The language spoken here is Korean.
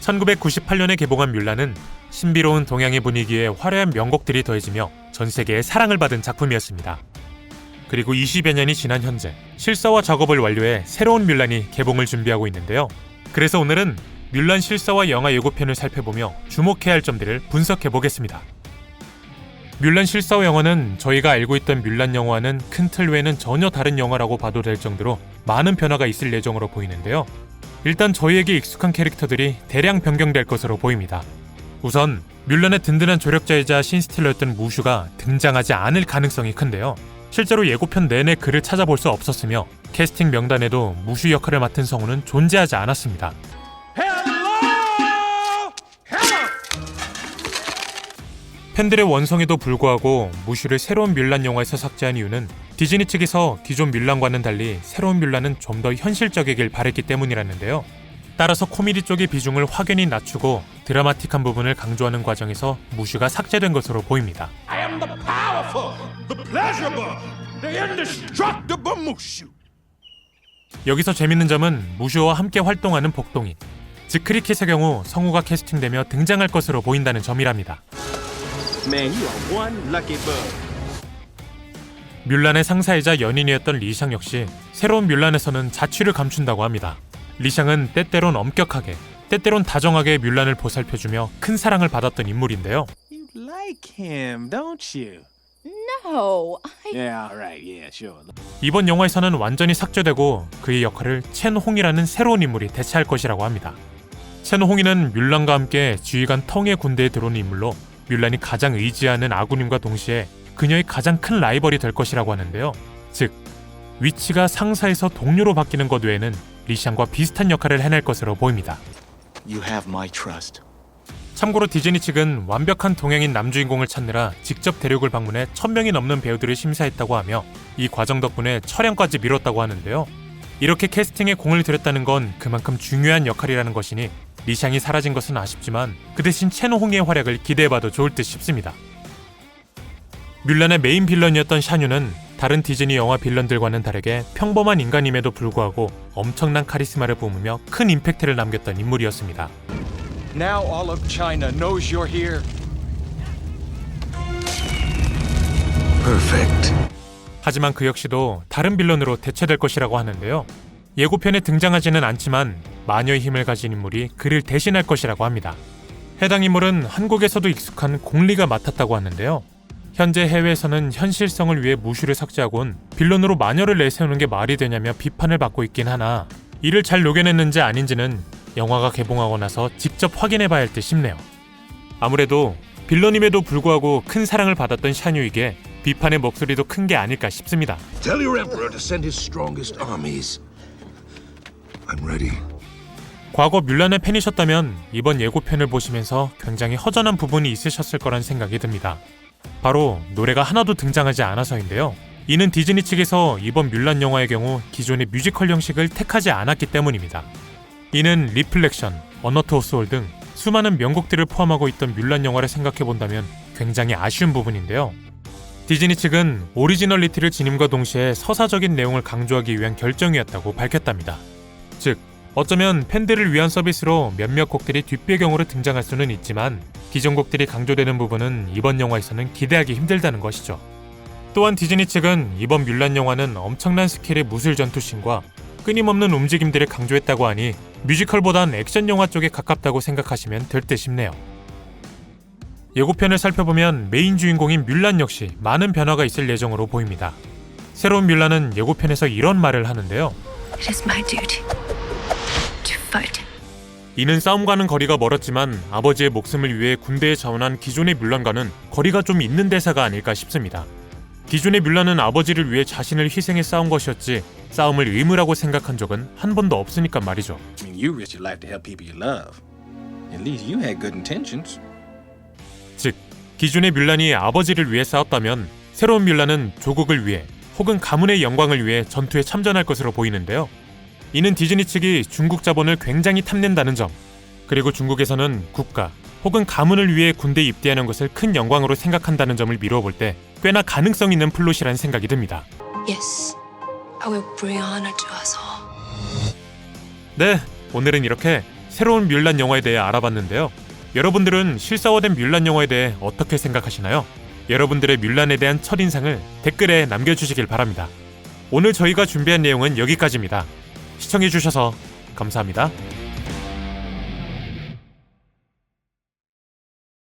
1998년에 개봉한 뮬란은 신비로운 동양의 분위기에 화려한 명곡들이 더해지며 전 세계의 사랑을 받은 작품이었습니다. 그리고 20여 년이 지난 현재 실사화 작업을 완료해 새로운 뮬란이 개봉을 준비하고 있는데요. 그래서 오늘은 뮬란 실사화 영화 예고편을 살펴보며 주목해야 할 점들을 분석해보겠습니다. 뮬란 실사화 영화는 저희가 알고 있던 뮬란 영화와는 큰 틀 외에는 전혀 다른 영화라고 봐도 될 정도로 많은 변화가 있을 예정으로 보이는데요. 일단 저희에게 익숙한 캐릭터들이 대량 변경될 것으로 보입니다. 우선 뮬란의 든든한 조력자이자 신스틸러였던 무슈가 등장하지 않을 가능성이 큰데요. 실제로 예고편 내내 그를 찾아볼 수 없었으며 캐스팅 명단에도 무슈 역할을 맡은 성우는 존재하지 않았습니다. 팬들의 원성에도 불구하고 무슈를 새로운 뮬란 영화에서 삭제한 이유는 디즈니 측에서 기존 뮬란과는 달리 새로운 뮬란은 좀 더 현실적이길 바랬기 때문이라는데요. 따라서 코미디 쪽의 비중을 확연히 낮추고 드라마틱한 부분을 강조하는 과정에서 무슈가 삭제된 것으로 보입니다. I am the powerful, the pleasurable, the indestructible Mushu. 여기서 재밌는 점은 무슈와 함께 활동하는 복동인, 즉 크리켓의 경우 성우가 캐스팅되며 등장할 것으로 보인다는 점이랍니다. Man, you are one lucky bug. 뮬란의 상사이자 연인이었던 리샹 역시 새로운 뮬란에서는 자취를 감춘다고 합니다. 리샹은 때때론 엄격하게, 때때론 다정하게 뮬란을 보살펴주며 큰 사랑을 받았던 인물인데요. You like him, don't you? No, Yeah, alright, yeah, sure. 이번 영화에서는 완전히 삭제되고 그의 역할을 첸 홍이라는 새로운 인물이 대체할 것이라고 합니다. 첸 홍이는 뮬란과 함께 지휘관 텅의 군대에 들어온 인물로 뮬란이 가장 의지하는 아군임과 동시에 그녀의 가장 큰 라이벌이 될 것이라고 하는데요. 즉, 위치가 상사에서 동료로 바뀌는 것 외에는 리샹과 비슷한 역할을 해낼 것으로 보입니다. You have my trust. 참고로 디즈니 측은 완벽한 동양인 남주인공을 찾느라 직접 대륙을 방문해 1000명이 넘는 배우들을 심사했다고 하며 이 과정 덕분에 촬영까지 미뤘다고 하는데요. 이렇게 캐스팅에 공을 들였다는 건 그만큼 중요한 역할이라는 것이니 리샹이 사라진 것은 아쉽지만 그 대신 첸 홍의 활약을 기대해봐도 좋을 듯 싶습니다. 뮬란의 메인 빌런이었던 샤뉴는 다른 디즈니 영화 빌런들과는 다르게 평범한 인간임에도 불구하고 엄청난 카리스마를 뿜으며 큰 임팩트를 남겼던 인물이었습니다. Now all of China knows you're here. Perfect. 하지만 그 역시도 다른 빌런으로 대체될 것이라고 하는데요. 예고편에 등장하지는 않지만 마녀의 힘을 가진 인물이 그를 대신할 것이라고 합니다. 해당 인물은 한국에서도 익숙한 공리가 맡았다고 하는데요. 현재 해외에서는 현실성을 위해 무슈를 삭제하곤 빌런으로 마녀를 내세우는 게 말이 되냐며 비판을 받고 있긴 하나 이를 잘 녹여냈는지 아닌지는 영화가 개봉하고 나서 직접 확인해봐야 할 듯 싶네요. 아무래도 빌런임에도 불구하고 큰 사랑을 받았던 샤뉴에게 비판의 목소리도 큰 게 아닐까 싶습니다. Tell your emperor to send his strongest armies. I'm ready. 과거 뮬란의 팬이셨다면 이번 예고편을 보시면서 굉장히 허전한 부분이 있으셨을 거란 생각이 듭니다. 바로 노래가 하나도 등장하지 않아서인데요. 이는 디즈니 측에서 이번 뮬란 영화의 경우 기존의 뮤지컬 형식을 택하지 않았기 때문입니다. 이는 리플렉션, 언어트 오브 소울 등 수많은 명곡들을 포함하고 있던 뮬란 영화를 생각해본다면 굉장히 아쉬운 부분인데요. 디즈니 측은 오리지널리티를 지님과 동시에 서사적인 내용을 강조하기 위한 결정이었다고 밝혔답니다. 즉, 어쩌면 팬들을 위한 서비스로 몇몇 곡들이 뒷배경으로 등장할 수는 있지만 기존 곡들이 강조되는 부분은 이번 영화에서는 기대하기 힘들다는 것이죠. 또한 디즈니 측은 이번 뮬란 영화는 엄청난 스케일의 무술 전투씬과 끊임없는 움직임들을 강조했다고 하니 뮤지컬보단 액션 영화 쪽에 가깝다고 생각하시면 될 듯 싶네요. 예고편을 살펴보면 메인 주인공인 뮬란 역시 많은 변화가 있을 예정으로 보입니다. 새로운 뮬란은 예고편에서 이런 말을 하는데요. it is my duty to fight. 이는 싸움과는 거리가 멀었지만 아버지의 목숨을 위해 군대에 자원한 기존의 뮬란과는 거리가 좀 있는 대사가 아닐까 싶습니다. 기존의 뮬란은 아버지를 위해 자신을 희생해 싸운 것이었지 싸움을 의무라고 생각한 적은 한 번도 없으니까 말이죠. I mean, you risked your life to help people you love. At least you had good intentions. 즉, 기존의 뮬란이 아버지를 위해 싸웠다면 새로운 뮬란은 조국을 위해 혹은 가문의 영광을 위해 전투에 참전할 것으로 보이는데요. 이는 디즈니 측이 중국 자본을 굉장히 탐낸다는 점, 그리고 중국에서는 국가 혹은 가문을 위해 군대에 입대하는 것을 큰 영광으로 생각한다는 점을 미루어 볼 때 꽤나 가능성 있는 플롯이라는 생각이 듭니다. Yes, I will bring honor to us all. 네, 오늘은 이렇게 새로운 뮬란 영화에 대해 알아봤는데요. 여러분들은 실사화된 뮬란 영화에 대해 어떻게 생각하시나요? 여러분들의 뮬란에 대한 첫인상을 댓글에 남겨주시길 바랍니다. 오늘 저희가 준비한 내용은 여기까지입니다. 시청해주셔서 감사합니다.